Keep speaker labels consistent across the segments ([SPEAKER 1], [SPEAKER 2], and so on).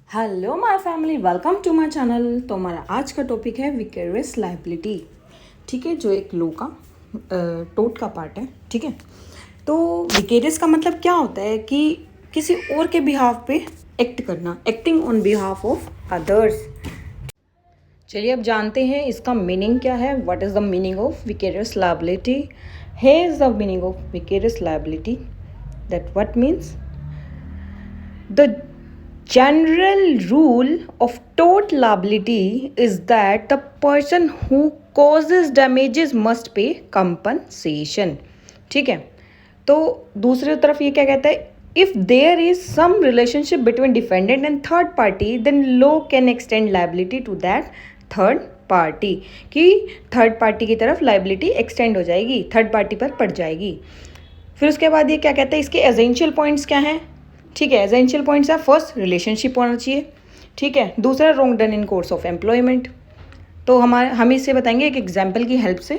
[SPEAKER 1] Hello my family, welcome to my channel. तो हमारा आज का टॉपिक है विकेरियस लायबिलिटी। ठीक है, जो एक लॉ का टोट का पार्ट है। ठीक है, तो विकेरियस का मतलब क्या होता है कि किसी और के बिहाफ पे एक्ट करना, acting on behalf of others. चलिए अब जानते हैं इसका मीनिंग क्या है। What is the meaning of vicarious liability? Here is the meaning of vicarious liability, that what means the general rule of tort liability is that the person who causes damages must pay compensation. ठीक है, तो दूसरी तरफ ये क्या कहता है, if there is some relationship between defendant and third party then law can extend liability to that third party, कि थर्ड पार्टी की तरफ लाइबिलिटी एक्सटेंड हो जाएगी, थर्ड पार्टी पर पड़ जाएगी। फिर उसके बाद ये क्या कहता है, इसके एसेंशियल पॉइंट्स क्या हैं। ठीक है, एसेंशियल पॉइंट्स है, फर्स्ट रिलेशनशिप होना चाहिए। ठीक है, दूसरा wrong done in course of employment. तो हम इसे बताएंगे एक एग्जाम्पल की हेल्प से।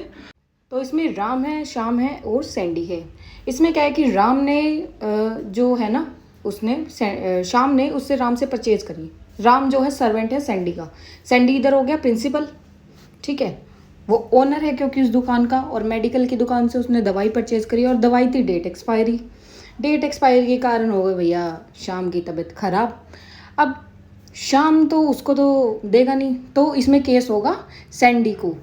[SPEAKER 1] तो इसमें राम है, श्याम है और सैंडी है। इसमें क्या है कि राम ने जो है ना, उसने श्याम ने उससे राम से परचेज करी। राम जो है सर्वेंट है सैंडी का। सैंडी इधर हो गया प्रिंसिपल। ठीक है, वो ओनर है क्योंकि उस दुकान का, और मेडिकल की दुकान से उसने दवाई परचेज करी और दवाई थी डेट एक्सपायरी। डेट एक्सपायरी के कारण हो गई भैया शाम की तबीयत खराब। अब शाम तो उसको तो देगा नहीं, तो इसमें केस होगा सैंडी को।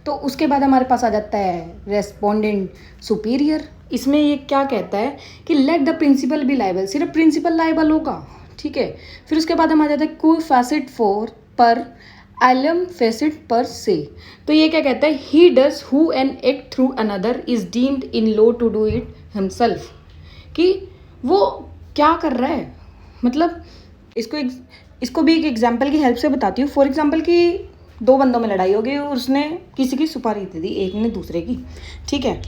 [SPEAKER 1] तो उसके बाद हमारे पास आ जाता है रेस्पोंडेंट सुपीरियर। इसमें ये क्या कहता है कि let the principal be liable, सिर्फ प्रिंसिपल लाइबल होगा। ठीक है, फिर उसके बाद हम आ जाता है को फैसिट फॉर पर एलम फेसिट पर से। तो ये क्या कहता है, he does who an act through another is deemed in law to do it himself, कि वो क्या कर रहा है। मतलब इसको भी एक एग्जाम्पल की हेल्प से बताती हूँ। फॉर एग्जाम्पल कि दो बंदों में लड़ाई हो गई और उसने किसी की सुपारी दे दी, एक ने दूसरे की। ठीक है,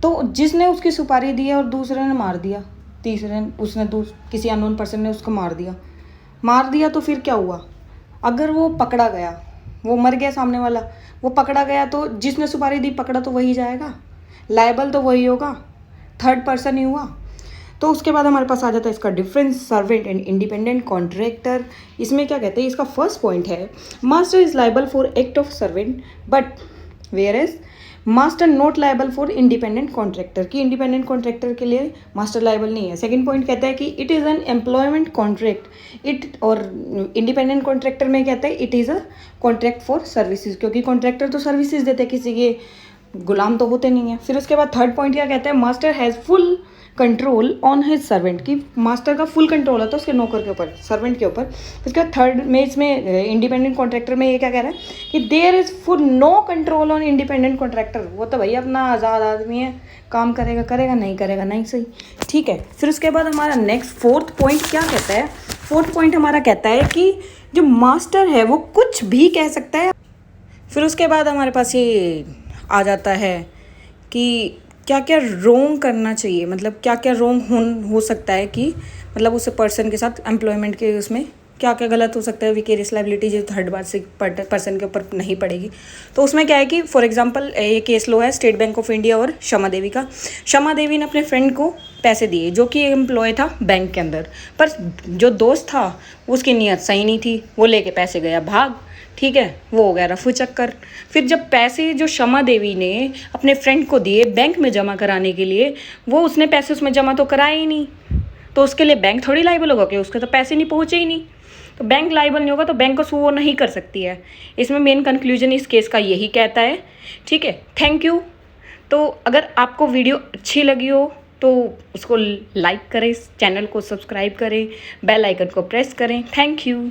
[SPEAKER 1] तो जिसने उसकी सुपारी दी है और दूसरे ने मार दिया, किसी अननोन पर्सन ने उसको मार दिया। तो फिर क्या हुआ, अगर वो पकड़ा गया, वो मर गया सामने वाला, वो पकड़ा गया, तो जिसने सुपारी दी पकड़ा तो वही जाएगा, लायबल तो वही होगा, थर्ड पर्सन ही हुआ। तो उसके बाद हमारे पास आ जाता है इसका difference, servant and independent contractor. इसमें क्या कहते हैं, इसका फर्स्ट पॉइंट है master is liable for act of servant but whereas master not liable for independent contractor, की इंडिपेंडेंट कॉन्ट्रैक्टर के लिए मास्टर लाइबल नहीं है। सेकंड पॉइंट कहता है कि it is an employment contract it, और इंडिपेंडेंट कॉन्ट्रैक्टर में कहता है it is a contract for services, क्योंकि कॉन्ट्रैक्टर तो सर्विसेज देते हैं, किसी के गुलाम तो होते नहीं है। फिर उसके बाद थर्ड पॉइंट क्या कहता है, master has full control on his servant, की मास्टर का फुल कंट्रोल होता है उसके नौकर के ऊपर, सर्वेंट के ऊपर। उसके बाद थर्ड में इसमें इंडिपेंडेंट कॉन्ट्रैक्टर में ये क्या कह रहा है कि there is full no control on independent contractor, वो तो भैया अपना आज़ाद आदमी है, काम करेगा करेगा, नहीं करेगा नहीं, सही। ठीक है, फिर उसके बाद हमारा नेक्स्ट फोर्थ पॉइंट क्या कहता है। फोर्थ पॉइंट हमारा कहता है कि जो मास्टर है वो कुछ भी कह सकता है। फिर उसके बाद हमारे पास ये आ जाता है कि क्या क्या रोंग करना चाहिए, मतलब क्या क्या रोंग हो सकता है, कि मतलब उस पर्सन के साथ एम्प्लॉयमेंट के उसमें क्या क्या गलत हो सकता है। विकेरियस लायबिलिटी जो थर्ड पर्सन के ऊपर नहीं पड़ेगी। तो उसमें क्या है कि फॉर एग्जांपल ये केस लो है स्टेट बैंक ऑफ इंडिया और क्षमा देवी का। क्षमा देवी ने अपने फ्रेंड को पैसे दिए जो कि एम्प्लॉय था बैंक के अंदर, पर जो दोस्त था उसकी नीयत सही नहीं थी, वो लेके पैसे गया भाग। ठीक है, वो हो गया रफू चक्कर। फिर जब पैसे जो क्षमा देवी ने अपने फ्रेंड को दिए बैंक में जमा कराने के लिए, वो उसने पैसे उसमें जमा तो कराए ही नहीं, तो उसके लिए बैंक थोड़ी लाइबल होगा कि उसके तो पैसे नहीं पहुँचे ही नहीं। तो बैंक लाइबल नहीं होगा तो बैंक को वो नहीं कर सकती है। इसमें मेन कंक्लूजन इस केस का यही कहता है। ठीक है, थैंक यू। तो अगर आपको वीडियो अच्छी लगी हो तो उसको लाइक करें, चैनल को सब्सक्राइब करें, बेल आइकन को प्रेस करें। Thank you.